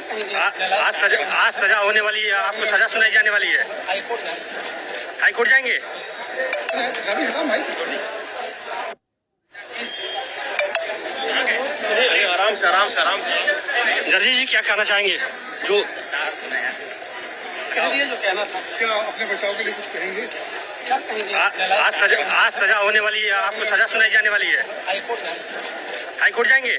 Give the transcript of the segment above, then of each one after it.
आज सजा होने वाली है, आपको सजा सुनाई जाने वाली है। हाई कोर्ट जाएंगे। आराम से आराम से आराम से। जर्जी जी क्या कहना चाहेंगे? जो कहना था, क्या अपने बचाव के लिए कुछ कहेंगे? आज सजा होने वाली है, आपको सजा सुनाई जाने वाली है। हाई कोर्ट जाएंगे।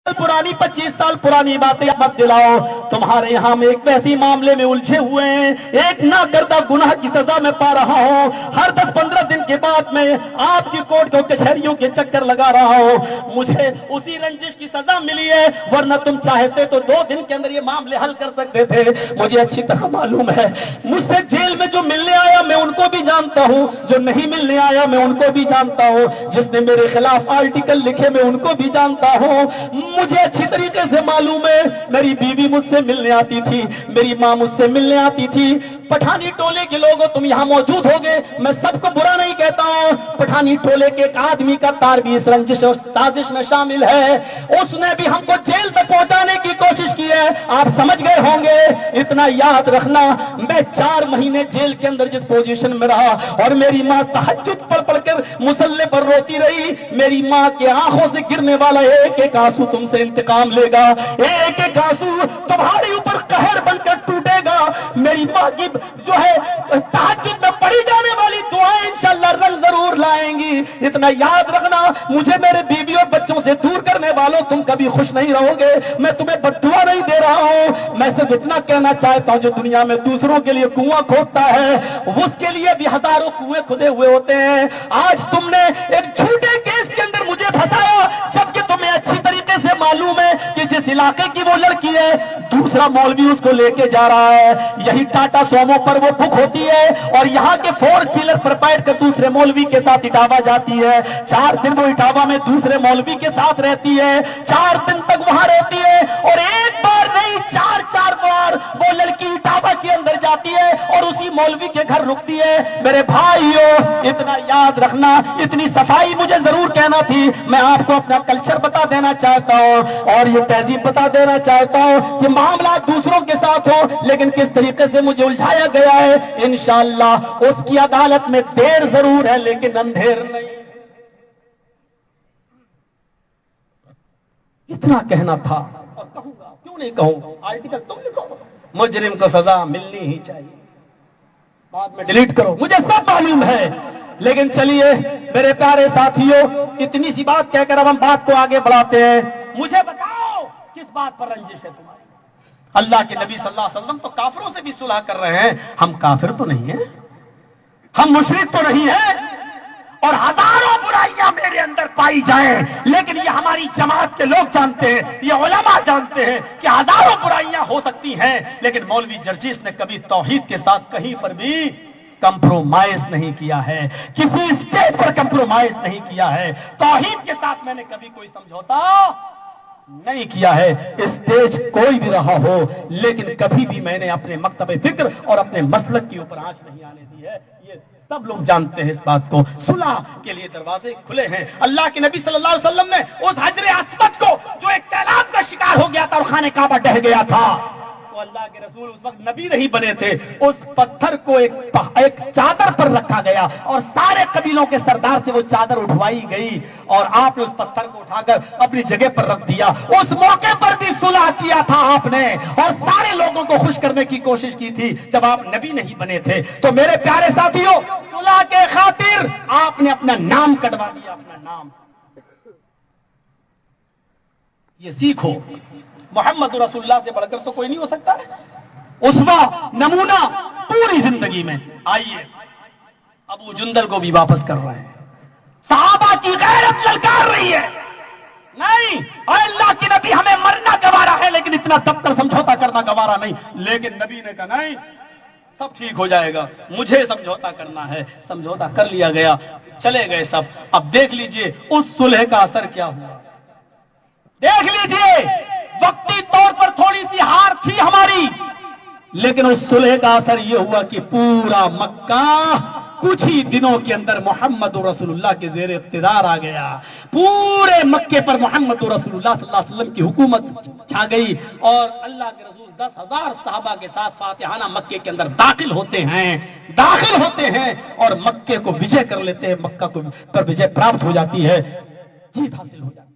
पुरानी 25 साल पुरानी बातें मत दिलाओ। तुम्हारे यहाँ में एक वैसी मामले में उलझे हुए हैं, एक ना करता गुनाह की सजा मैं पा रहा हूँ। हर 10-15 दिन के बाद मैं आपकी कोर्ट को कचहरियों के चक्कर लगा रहा हूँ। मुझे उसी रंजिश की सजा मिली है, वरना तुम चाहते तो 2 दिन के अंदर ये मामले हल कर सकते थे। मुझे अच्छी तरह मालूम है, मुझसे जेल में जो मिलने आया मैं उनको भी जानता हूँ, जो नहीं मिलने आया मैं उनको भी जानता हूँ, जिसने मेरे खिलाफ आर्टिकल लिखे मैं उनको भी जानता हूँ। मुझे अच्छी तरीके से मालूम है, मेरी बीवी मुझसे मिलने आती थी, मेरी माँ मुझसे मिलने आती थी। पठानी टोले के लोगों तुम यहाँ मौजूद होगे, मैं सबको बुरा नहीं कहता हूँ। पठानी टोले के एक आदमी का तार भी इस रंजिश और साजिश में शामिल है। उसने भी हमको जेल तक पहुंचाने की कोशिश की है, आप समझ गए होंगे। इतना याद रखना, मैं 4 महीने जेल के अंदर जिस पोजीशन में रहा और मेरी माँ तहज्जुद पढ़ पढ़कर मुसल्ले पर रोती रही, मेरी माँ के आंखों से गिरने वाला एक एक आंसू तुमसे इंतकाम लेगा, एक एक आंसू तुम्हारे ऊपर कहर बनकर टूटेगा। मेरी माँ की जो है तहज्जुद में पढ़ी जाने वाली दुआएं इंशाअल्लाह रंग जरूर लाएंगी। इतना याद रखना, मुझे मेरे बीवी और बच्चों से दूर करने वालों तुम कभी खुश नहीं रहोगे। मैं तुम्हें बद्दुआ नहीं दे रहा हूं, मैं सिर्फ इतना कहना चाहता हूं, जो दुनिया में दूसरों के लिए कुआं खोदता है उसके लिए भी हजारों कुएं खुदे हुए होते हैं। आज तुमने एक झूठे केस के अंदर मुझे फंसाया, जबकि तुम्हें अच्छी तरीके से मालूम है कि जिस इलाके की वो लड़की है दूसरा मौलवी उसको लेके जा रहा है। यही टाटा सोमो पर वो बुक होती है और यहाँ के 4 पिलर पर बैठ कर दूसरे मौलवी के साथ इटावा जाती है। 4 दिन वो इटावा में दूसरे मौलवी के साथ रहती है, 4 दिन तक वहां रहती है और एक बार नहीं 4-4 बार वो लड़की इटावा के अंदर जाती है और उसी मौलवी के घर रुकती है। मेरे भाइयों, इतना याद रखना, इतनी सफाई मुझे जरूर कहना थी। मैं आपको अपना कल्चर बता देना चाहता हूँ और ये तहजीब बता देना चाहता हूँ कि मामला दूसरों के साथ हो, लेकिन किस तरीके से मुझे उलझाया गया है, इंशाअल्लाह उसकी अदालत में देर जरूर है लेकिन अंधेर नहीं। इतना कहना था और कहूंगा, क्यों नहीं कहूं। आर्टिकल तुम लिखो, मुजरिम को सजा मिलनी ही चाहिए, बाद में डिलीट करो, मुझे सब मालूम है। लेकिन चलिए मेरे प्यारे साथियों, इतनी सी बात कहकर अब हम बात को आगे बढ़ाते हैं। मुझे बताओ किस बात पर रंजिश है तुम्हारी? अल्लाह के नबी सल्लल्लाहु अलैहि वसल्लम तो काफिरों से भी सुलह कर रहे हैं, हम काफिर तो नहीं हैं, हम मुशरिक तो नहीं हैं। और हजारों बुराइयां मेरे अंदर पाई जाएं, लेकिन ये हमारी जमात के लोग जानते हैं, ये उलमा जानते हैं कि हजारों बुराइयां हो सकती हैं, लेकिन मौलवी जर्जीस ने कभी तौहीद के साथ कहीं पर भी कंप्रोमाइज नहीं किया है, किसी स्टेज पर कंप्रोमाइज नहीं किया है। तौहीद के साथ मैंने कभी कोई समझौता नहीं किया है, स्टेज कोई भी रहा हो, लेकिन कभी भी मैंने अपने मकतब फिक्र और अपने मसलक के ऊपर आंच नहीं आने दी है। ये सब लोग जानते हैं इस बात को। सुलह के लिए दरवाजे खुले हैं। अल्लाह के नबी सल्लल्लाहु अलैहि वसल्लम ने उस हजरे अस्वद को, जो एक सैलाब का शिकार हो गया था और खाने काबा ढह गया था, तो अल्लाह के रसूल उस वक्त नबी नहीं बने थे, उस पत्थर को एक चादर पर रखा गया और सारे कबीलों के सरदार से वो चादर उठवाई गई और आपने उस पत्थर को उठाकर अपनी जगह पर रख दिया। उस मौके पर भी सुलह किया था आपने और सारे लोगों को खुश करने की कोशिश की थी जब आप नबी नहीं बने थे। तो मेरे प्यारे साथियों, सुलह के खातिर आपने अपना नाम कटवा दिया, अपना नाम। ये सीखो, मोहम्मद रसूलुल्लाह से बढ़कर तो कोई नहीं हो सकता है। उस्वा, नमूना पूरी जिंदगी में। आइए, अबू जुंदल को भी वापस कर रहे हैं। सहाबा की गैरत ललकार रही है, नहीं अल्लाह की नबी हमें मरना गवारा है, लेकिन इतना दबकर समझौता करना गवारा नहीं। लेकिन नबी ने कहा नहीं, सब ठीक हो जाएगा, मुझे समझौता करना है। समझौता कर लिया गया, चले गए सब। अब देख लीजिए उस सुलह का असर क्या हुआ। देख लीजिए, वक्ती तौर पर थोड़ी सी हार थी हमारी, لیکن اس صلح کا اثر یہ ہوا کہ پورا مکہ کچھ ہی دنوں کے اندر محمد رسول اللہ کے زیر اقتدار آ گیا. پورے مکے پر محمد رسول اللہ صلی اللہ علیہ وسلم کی حکومت چھا گئی اور اللہ کے رسول 10,000 صحابہ کے ساتھ فاتحانہ مکے کے اندر داخل ہوتے ہیں اور مکے کو وجے کر لیتے ہیں. مکہ کو پر وجے پراپت ہو جاتی ہے، جیت حاصل ہو جاتی ہے.